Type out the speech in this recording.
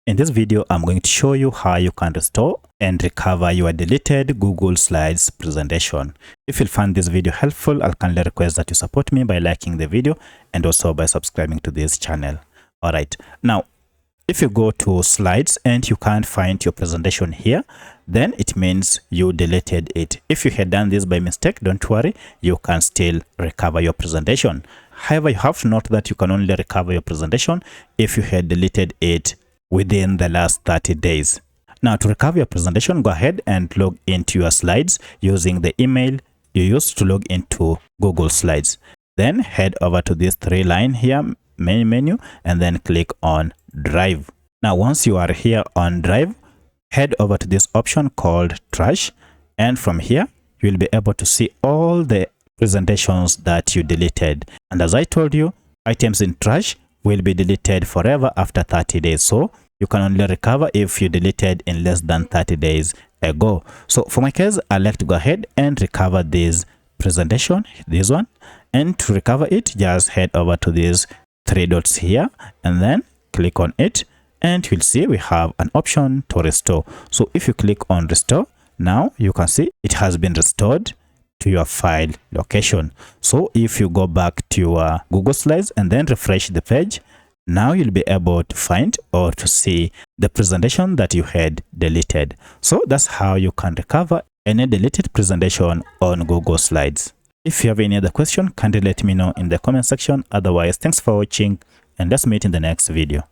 In this video, I'm going to show you how you can restore and recover your deleted Google Slides presentation. If you find this video helpful, I'll kindly request that you support me by liking the video and also by subscribing to this channel. Alright, now if you go to slides and you can't find your presentation here, then it means you deleted it. If you had done this by mistake, don't worry, you can still recover your presentation. However, you have to note that you can only recover your presentation if you had deleted it within the last 30 days. Now, to recover your presentation, go ahead and log into your slides using the email you used to log into Google Slides. Then head over to this three line here, main menu, and then click on Drive. Now, once you are here on Drive, head over to this option called Trash. And from here, you'll be able to see all the presentations that you deleted. And as I told you, items in Trash will be deleted forever after 30 days. So you can only recover if you deleted in less than 30 days ago. So for my case, I like to go ahead and recover this presentation, this one. And to recover it, just head over to these three dots here and then click on it. And you'll see we have an option to restore. So if you click on restore, now you can see it has been restored to your file location. So if you go back to your Google Slides and then refresh the page, now you'll be able to find or to see the presentation that you had deleted. So that's how you can recover any deleted presentation on Google Slides. If you have any other question, kindly let me know in the comment section. Otherwise, thanks for watching and let's meet in the next video.